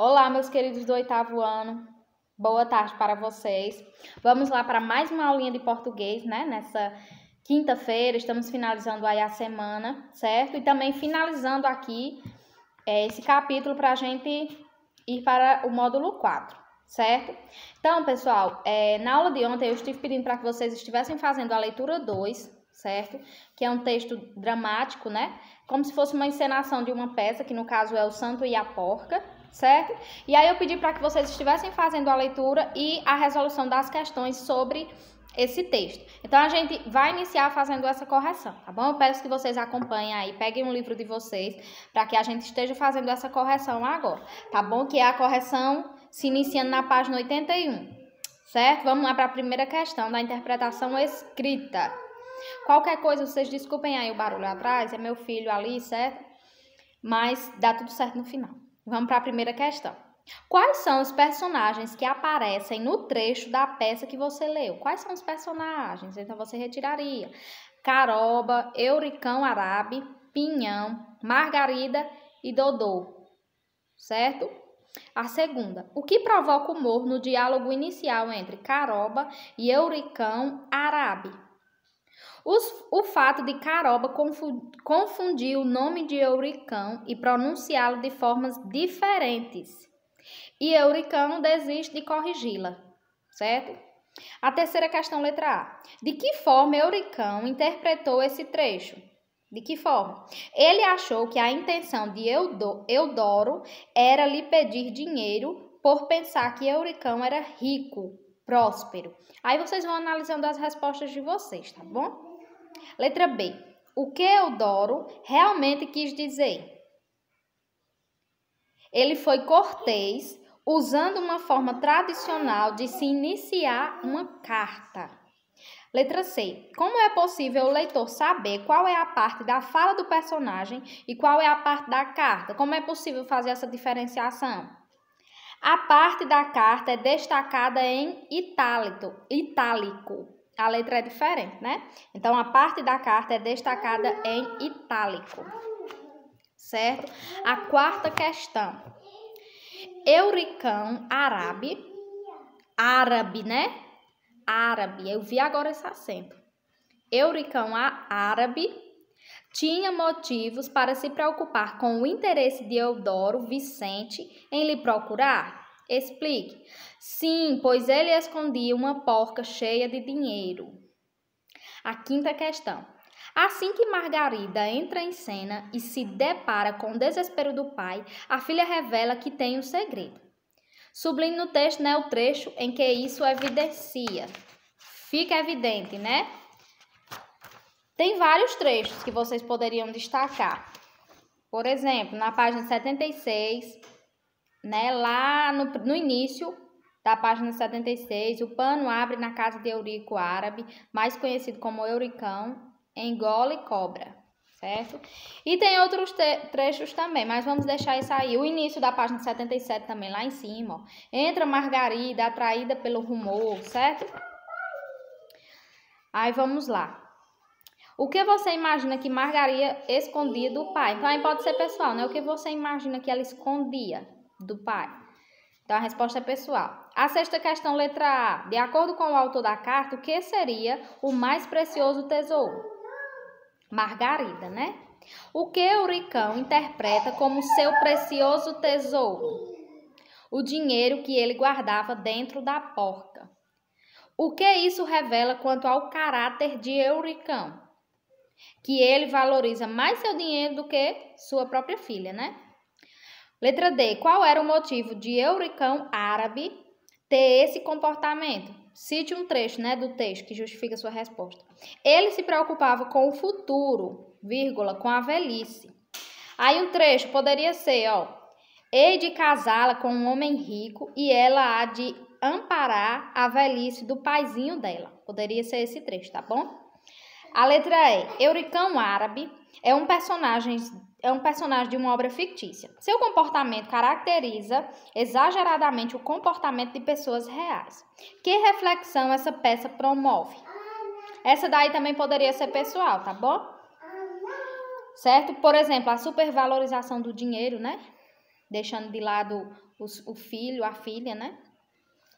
Olá, meus queridos do 8º ano. Boa tarde para vocês. Vamos lá para mais uma aulinha de português, né? Nessa quinta-feira, estamos finalizando aí a semana, certo? E também finalizando aqui esse capítulo para a gente ir para o módulo 4, certo? Então, pessoal, na aula de ontem eu estive pedindo para que vocês estivessem fazendo a leitura 2, certo? Que é um texto dramático, né? Como se fosse uma encenação de uma peça, que no caso é O Santo e a Porca, certo? E aí eu pedi para que vocês estivessem fazendo a leitura e a resolução das questões sobre esse texto. Então, a gente vai iniciar fazendo essa correção, tá bom? Eu peço que vocês acompanhem aí, peguem um livro de vocês, para que a gente esteja fazendo essa correção agora, tá bom? Que é a correção se iniciando na página 81, certo? Vamos lá para a primeira questão da interpretação escrita. Qualquer coisa, vocês desculpem aí o barulho atrás, é meu filho ali, certo? Mas dá tudo certo no final. Vamos para a primeira questão. Quais são os personagens que aparecem no trecho da peça que você leu? Quais são os personagens? Então, você retiraria Caroba, Euricão Arabe, Pinhão, Margarida e Dodô, certo? A segunda. O que provoca humor no diálogo inicial entre Caroba e Euricão Arabe? O fato de Caroba confundir o nome de Euricão e pronunciá-lo de formas diferentes. E Euricão desiste de corrigi-la, certo? A terceira questão, letra A. De que forma Euricão interpretou esse trecho? De que forma? Ele achou que a intenção de Eudoro era lhe pedir dinheiro por pensar que Euricão era rico, próspero. Aí vocês vão analisando as respostas de vocês, tá bom? Letra B. O que Eudoro realmente quis dizer? Ele foi cortês, usando uma forma tradicional de se iniciar uma carta. Letra C. Como é possível o leitor saber qual é a parte da fala do personagem e qual é a parte da carta? Como é possível fazer essa diferenciação? A parte da carta é destacada em itálico. A letra é diferente, né? Então, a parte da carta é destacada em itálico, certo? A quarta questão. Euricão Arabe, né? Árabe, eu vi agora esse acento. Euricão Árabe tinha motivos para se preocupar com o interesse de Eudoro Vicente em lhe procurar? Explique. Sim, pois ele escondia uma porca cheia de dinheiro. A quinta questão. Assim que Margarida entra em cena e se depara com o desespero do pai, a filha revela que tem um segredo. Sublinhe no texto, né, o trecho em que isso evidencia. Fica evidente, né? Tem vários trechos que vocês poderiam destacar. Por exemplo, na página 76, né, lá no início da página 76, o pano abre na casa de Eurico Árabe, mais conhecido como Euricão, engole e cobra, certo? E tem outros trechos também, mas vamos deixar isso aí. O início da página 77 também, lá em cima, ó. Entra Margarida, atraída pelo rumor, certo? Aí vamos lá. O que você imagina que Margarida escondia do pai? Então aí pode ser pessoal, né? O que você imagina que ela escondia do pai? Então a resposta é pessoal. A sexta questão, letra A. De acordo com o autor da carta, o que seria o mais precioso tesouro? Margarida, né? O que Euricão interpreta como seu precioso tesouro? O dinheiro que ele guardava dentro da porca. O que isso revela quanto ao caráter de Euricão? Que ele valoriza mais seu dinheiro do que sua própria filha, né? Letra D. Qual era o motivo de Euricão Árabe ter esse comportamento? Cite um trecho, né, do texto que justifica a sua resposta. Ele se preocupava com o futuro, vírgula, com a velhice. Aí um trecho poderia ser, ó. Hei de casá-la com um homem rico e ela há de amparar a velhice do paizinho dela. Poderia ser esse trecho, tá bom? A letra E. Euricão Árabe é um personagem de uma obra fictícia. Seu comportamento caracteriza exageradamente o comportamento de pessoas reais. Que reflexão essa peça promove? Essa daí também poderia ser pessoal, tá bom? Certo? Por exemplo, a supervalorização do dinheiro, né? deixando de lado o filho, a filha, né?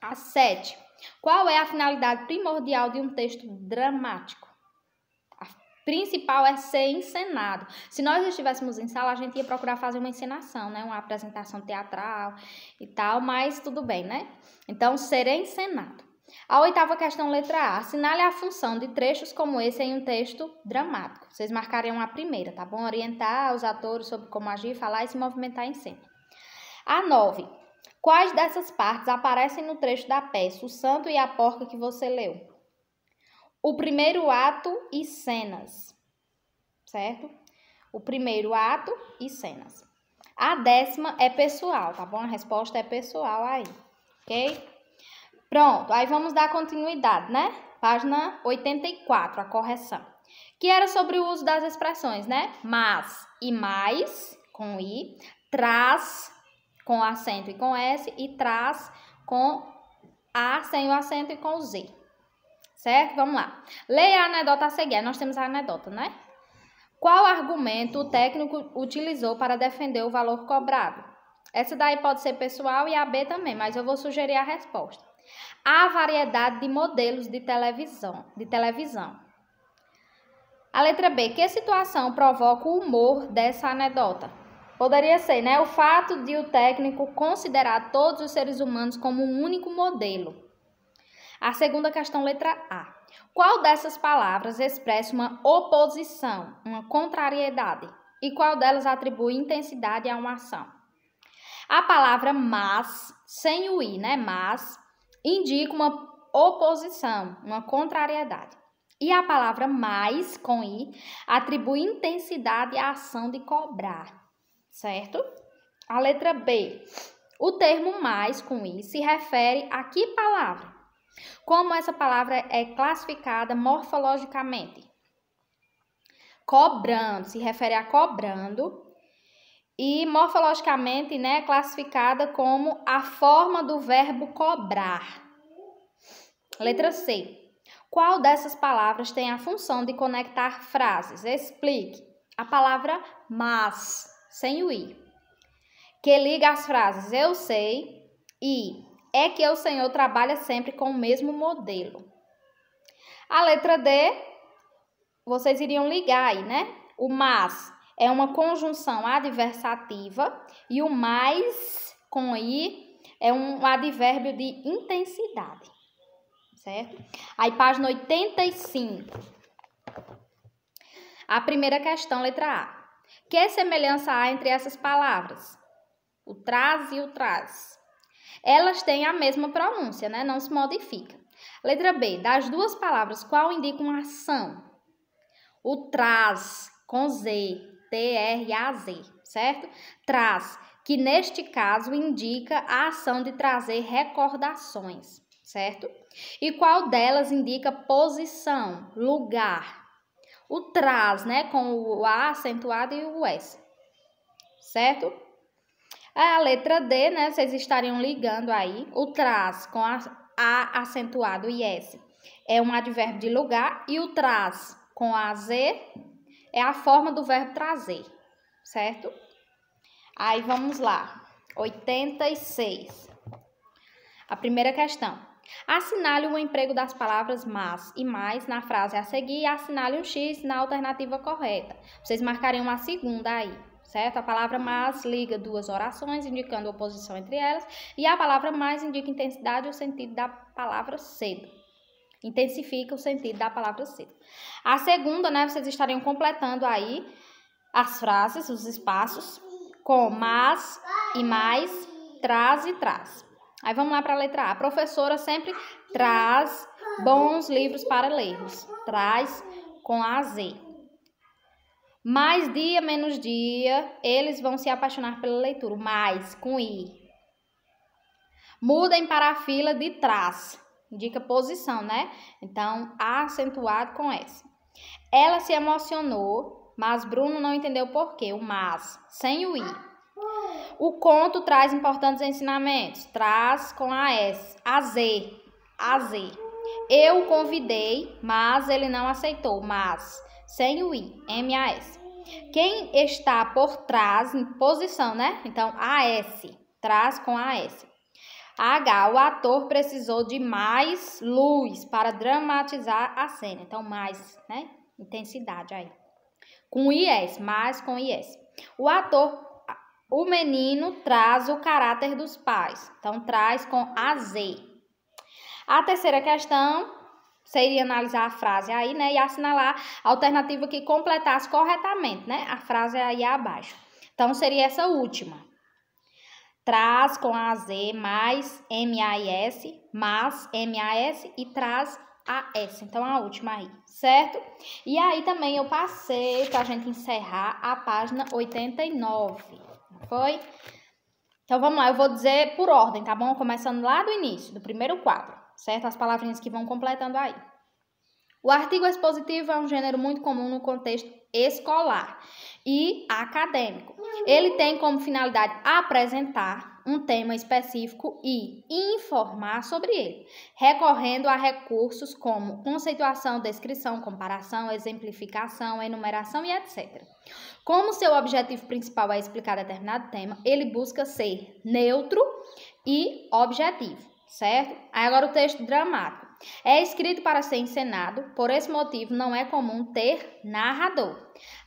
A 7. Qual é a finalidade primordial de um texto dramático? A principal é ser encenado. Se nós estivéssemos em sala, a gente ia procurar fazer uma encenação, né? Uma apresentação teatral e tal, mas tudo bem, né? Então, ser encenado. A 8ª questão, letra A. Assinale a função de trechos como esse em um texto dramático. Vocês marcariam a primeira, tá bom? Orientar os atores sobre como agir, falar e se movimentar em cena. A 9. Quais dessas partes aparecem no trecho da peça O Santo e a Porca que você leu? O primeiro ato e cenas, certo? O primeiro ato e cenas. A 10ª é pessoal, tá bom? A resposta é pessoal aí, ok? Pronto, aí vamos dar continuidade, né? Página 84, a correção. Que era sobre o uso das expressões, né? Mas e mais, com I, traz, com acento e com S, e traz com A sem o acento e com o Z. Certo? Vamos lá. Leia a anedota a seguir. Aí nós temos a anedota, né? Qual argumento o técnico utilizou para defender o valor cobrado? Essa daí pode ser pessoal e a B também, mas eu vou sugerir a resposta. Há variedade de modelos de televisão. A letra B. Que situação provoca o humor dessa anedota? Poderia ser, né? O fato de o técnico considerar todos os seres humanos como um único modelo. A segunda questão, letra A. Qual dessas palavras expressa uma oposição, uma contrariedade? E qual delas atribui intensidade a uma ação? A palavra mas, sem o i, né? Mas, indica uma oposição, uma contrariedade. E a palavra mais, com i, atribui intensidade à ação de cobrar, certo? A letra B. O termo mais, com i, se refere a que palavra? Como essa palavra é classificada morfologicamente? Cobrando, se refere a cobrando. E morfologicamente, né, classificada como a forma do verbo cobrar. Letra C. Qual dessas palavras tem a função de conectar frases? Explique. A palavra mas, sem o i, que liga as frases eu sei e é que o Senhor trabalha sempre com o mesmo modelo. A letra D, vocês iriam ligar aí, né? O mas é uma conjunção adversativa e o mais, com i, é um advérbio de intensidade, certo? Aí, página 85. A primeira questão, letra A. Que semelhança há entre essas palavras? O traz e o traz. Elas têm a mesma pronúncia, né? Não se modifica. Letra B. Das duas palavras, qual indica uma ação? O traz, com Z. T-R-A-Z, certo? Traz, que neste caso indica a ação de trazer recordações, certo? E qual delas indica posição, lugar? O traz, né, com o A acentuado e o S, certo? A letra D, né, vocês estariam ligando aí, o traz com a acentuado e S é um advérbio de lugar e o traz com a Z é a forma do verbo trazer, certo? Aí vamos lá. 86. A primeira questão. Assinale o emprego das palavras mas e mais na frase a seguir e assinale um X na alternativa correta. Vocês marcariam a segunda aí, certo? A palavra mas liga duas orações, indicando oposição entre elas, e a palavra mais indica intensidade ou sentido da palavra cedo. Intensifica o sentido da palavra cedo. A segunda, né, vocês estariam completando aí as frases, os espaços, com mas e mais, traz e traz. Aí vamos lá para a letra A. A professora sempre traz bons livros para lermos. Traz com a Z. Mais dia, menos dia, eles vão se apaixonar pela leitura. Mais, com I. Mudem para a fila de trás. Indica posição, né? Então, A acentuado com S. Ela se emocionou, mas Bruno não entendeu por quê. O mas, sem o I. O conto traz importantes ensinamentos. Traz com a S. A Z. Eu o convidei, mas ele não aceitou. Mas, sem o I. M-A-S. Quem está por trás, em posição, né? Então, AS, traz com AS. H, o ator precisou de mais luz para dramatizar a cena. Então, mais, né? Intensidade aí. Com IS, mais com IS. O menino traz o caráter dos pais. Então, traz com AZ. A terceira questão seria analisar a frase aí, né? E assinalar a alternativa que completasse corretamente, né? A frase aí abaixo. Então, seria essa última. Traz com AZ mais MAS, mas MAS e traz AS. Então, a última aí, certo? E aí também eu passei para a gente encerrar a página 89, não foi? Então, vamos lá, eu vou dizer por ordem, tá bom? Começando lá do início, do primeiro quadro, certo? As palavrinhas que vão completando aí. O artigo expositivo é um gênero muito comum no contexto escolar e acadêmico. Ele tem como finalidade apresentar um tema específico e informar sobre ele, recorrendo a recursos como conceituação, descrição, comparação, exemplificação, enumeração e etc. Como seu objetivo principal é explicar determinado tema, ele busca ser neutro e objetivo, certo? Aí agora o texto dramático. É escrito para ser encenado, por esse motivo não é comum ter narrador.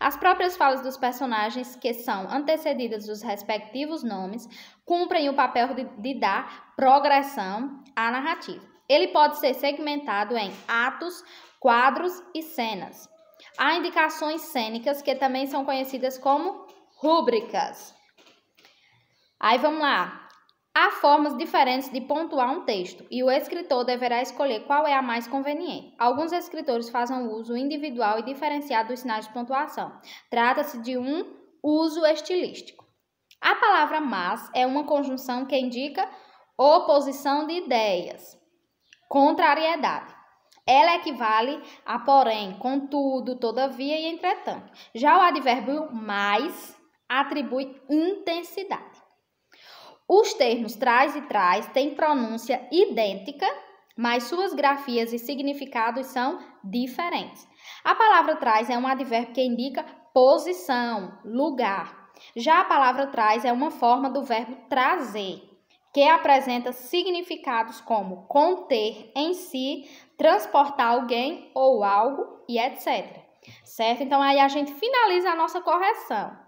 As próprias falas dos personagens, que são antecedidas dos respectivos nomes, cumprem o papel de dar progressão à narrativa. Ele pode ser segmentado em atos, quadros e cenas. Há indicações cênicas que também são conhecidas como rúbricas. Aí vamos lá. Há formas diferentes de pontuar um texto e o escritor deverá escolher qual é a mais conveniente. Alguns escritores fazem uso individual e diferenciado dos sinais de pontuação. Trata-se de um uso estilístico. A palavra mas é uma conjunção que indica oposição de ideias, contrariedade. Ela equivale a porém, contudo, todavia e entretanto. Já o advérbio mais atribui intensidade. Os termos traz e traz têm pronúncia idêntica, mas suas grafias e significados são diferentes. A palavra traz é um advérbio que indica posição, lugar. Já a palavra traz é uma forma do verbo trazer, que apresenta significados como conter em si, transportar alguém ou algo e etc. Certo? Então, aí a gente finaliza a nossa correção.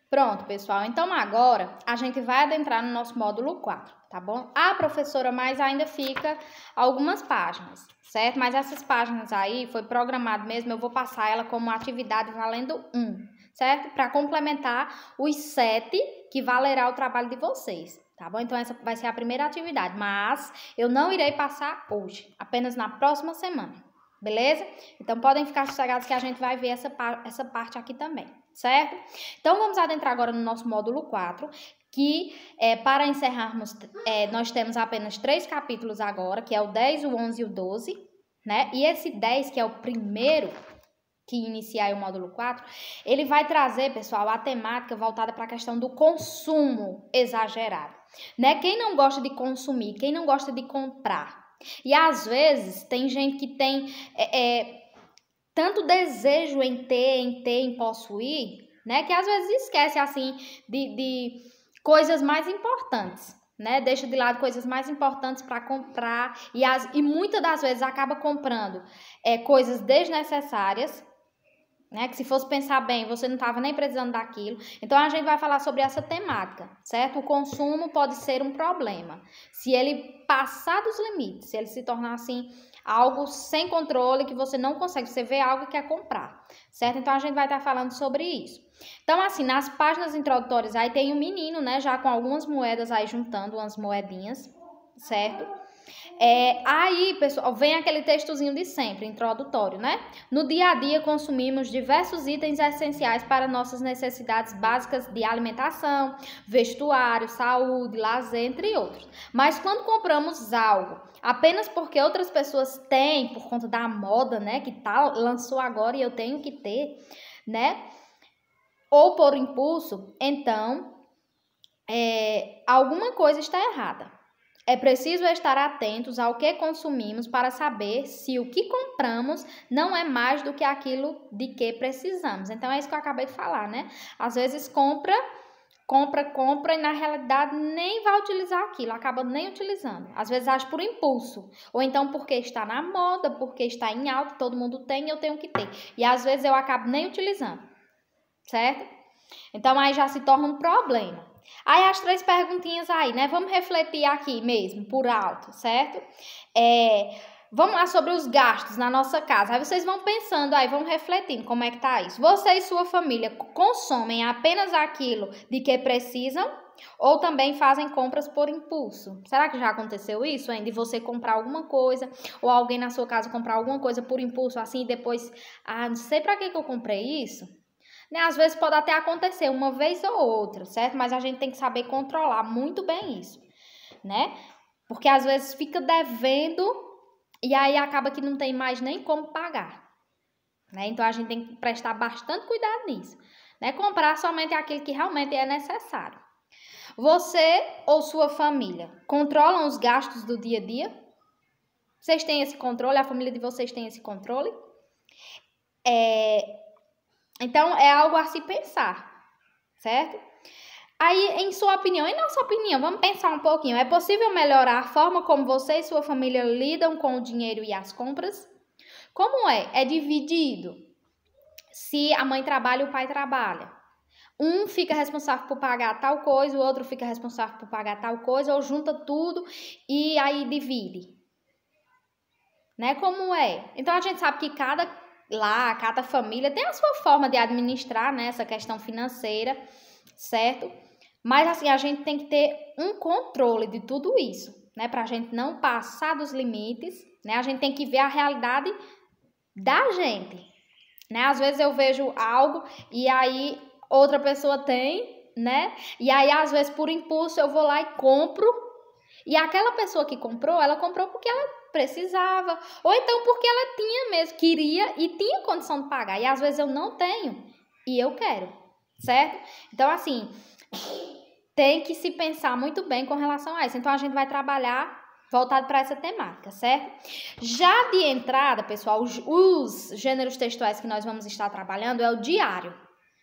Pronto, pessoal. Então, agora a gente vai adentrar no nosso módulo 4, tá bom? A professora, mas ainda fica algumas páginas, certo? Mas essas páginas aí foi programado mesmo, eu vou passar ela como atividade valendo 1, certo? Para complementar os 7 que valerá o trabalho de vocês, tá bom? Então, essa vai ser a primeira atividade, mas eu não irei passar hoje, apenas na próxima semana, beleza? Então, podem ficar sossegados que a gente vai ver essa parte aqui também, certo? Então, vamos adentrar agora no nosso módulo 4, que para encerrarmos, nós temos apenas 3 capítulos agora, que é o 10, o 11 e o 12, né? E esse 10, que é o primeiro que iniciar o módulo 4, ele vai trazer, pessoal, a temática voltada para a questão do consumo exagerado, né? Quem não gosta de consumir, quem não gosta de comprar? E às vezes tem gente que tem tanto desejo em ter, em possuir, né? Que às vezes esquece, assim, de coisas mais importantes, né? Deixa de lado coisas mais importantes para comprar e muitas das vezes acaba comprando coisas desnecessárias, né? Que se fosse pensar bem, você não estava nem precisando daquilo. Então, a gente vai falar sobre essa temática, certo? O consumo pode ser um problema. Se ele passar dos limites, se ele se tornar, assim, algo sem controle, que você não consegue, você vê algo e quer comprar, certo? Então, a gente vai estar falando sobre isso. Então, assim, nas páginas introdutórias, aí tem um menino, né? Já com algumas moedas aí, juntando umas moedinhas, certo? Aí, pessoal, vem aquele textozinho de sempre, introdutório, né? No dia a dia, consumimos diversos itens essenciais para nossas necessidades básicas de alimentação, vestuário, saúde, lazer, entre outros. Mas quando compramos algo apenas porque outras pessoas têm, por conta da moda, né? Que lançou agora e eu tenho que ter, né? Ou por impulso, então, alguma coisa está errada. É preciso estar atentos ao que consumimos para saber se o que compramos não é mais do que aquilo de que precisamos. Então, é isso que eu acabei de falar, né? Às vezes compra e na realidade nem vai utilizar aquilo, acaba nem utilizando. Às vezes age por impulso, ou então porque está na moda, porque está em alta, todo mundo tem, eu tenho que ter. E às vezes eu acabo nem utilizando, certo? Então aí já se torna um problema. Aí as 3 perguntinhas aí, né? Vamos refletir aqui mesmo, por alto, certo? Vamos lá sobre os gastos na nossa casa. Aí vocês vão pensando aí, vão refletindo como é que tá isso. Você e sua família consomem apenas aquilo de que precisam ou também fazem compras por impulso? Será que já aconteceu isso, hein? De você comprar alguma coisa ou alguém na sua casa comprar alguma coisa por impulso assim e depois, não sei pra que eu comprei isso? Né? Às vezes pode até acontecer uma vez ou outra, certo? Mas a gente tem que saber controlar muito bem isso, né? Porque às vezes fica devendo e aí acaba que não tem mais nem como pagar, né? Então a gente tem que prestar bastante cuidado nisso, né? Comprar somente aquilo que realmente é necessário. Você ou sua família controlam os gastos do dia a dia? Vocês têm esse controle? A família de vocês tem esse controle? Então, é algo a se pensar, certo? Aí, em sua opinião, em nossa opinião, vamos pensar um pouquinho. É possível melhorar a forma como você e sua família lidam com o dinheiro e as compras? Como é? É dividido. Se a mãe trabalha e o pai trabalha. Um fica responsável por pagar tal coisa, o outro fica responsável por pagar tal coisa, ou junta tudo e aí divide. Né? Como é? Então, a gente sabe que cada família tem a sua forma de administrar, né, essa questão financeira, certo? Mas assim, a gente tem que ter um controle de tudo isso, né, pra gente não passar dos limites, né? A gente tem que ver a realidade da gente, né? Às vezes eu vejo algo e aí outra pessoa tem, né? E aí às vezes por impulso eu vou lá e compro. E aquela pessoa que comprou, ela comprou porque ela precisava, ou então porque ela tinha mesmo, queria e tinha condição de pagar. E às vezes eu não tenho e eu quero, certo? Então, assim, tem que se pensar muito bem com relação a isso. Então, a gente vai trabalhar voltado para essa temática, certo? Já de entrada, pessoal, os gêneros textuais que nós vamos estar trabalhando é o diário,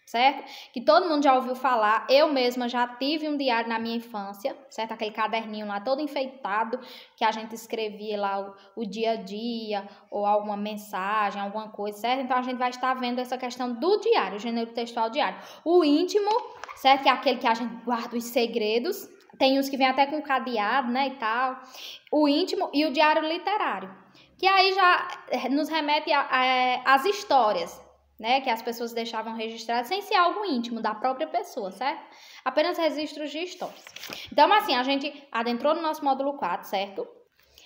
certo? Que todo mundo já ouviu falar, eu mesma já tive um diário na minha infância, certo? Aquele caderninho lá todo enfeitado, que a gente escrevia lá o dia a dia, ou alguma mensagem, alguma coisa, certo? Então, a gente vai estar vendo essa questão do diário, o gênero textual diário. O íntimo, certo? Que é aquele que a gente guarda os segredos, tem uns que vem até com cadeado, né, e tal. O íntimo e o diário literário, que aí já nos remete às histórias, né, que as pessoas deixavam registradas sem ser algo íntimo da própria pessoa, certo? Apenas registros de histórias. Então, assim, a gente adentrou no nosso módulo 4, certo?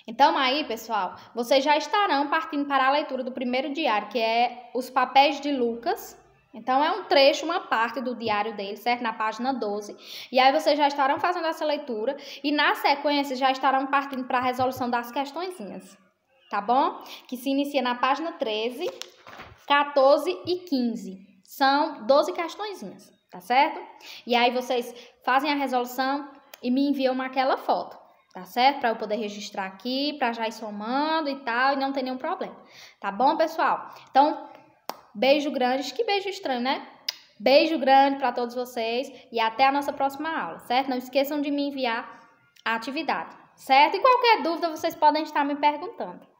Então, aí, pessoal, vocês já estarão partindo para a leitura do primeiro diário, que é Os Papéis de Lucas. Então, é um trecho, uma parte do diário dele, certo? Na página 12. E aí, vocês já estarão fazendo essa leitura e, na sequência, já estarão partindo para a resolução das questõezinhas, tá bom? Que se inicia na página 13, 14 e 15. São 12 questõezinhas, tá certo? E aí vocês fazem a resolução e me enviam aquela foto, tá certo? Para eu poder registrar aqui, para já ir somando e tal, e não ter nenhum problema. Tá bom, pessoal? Então, beijo grande. Que beijo estranho, né? Beijo grande para todos vocês e até a nossa próxima aula, certo? Não esqueçam de me enviar a atividade, certo? E qualquer dúvida vocês podem estar me perguntando.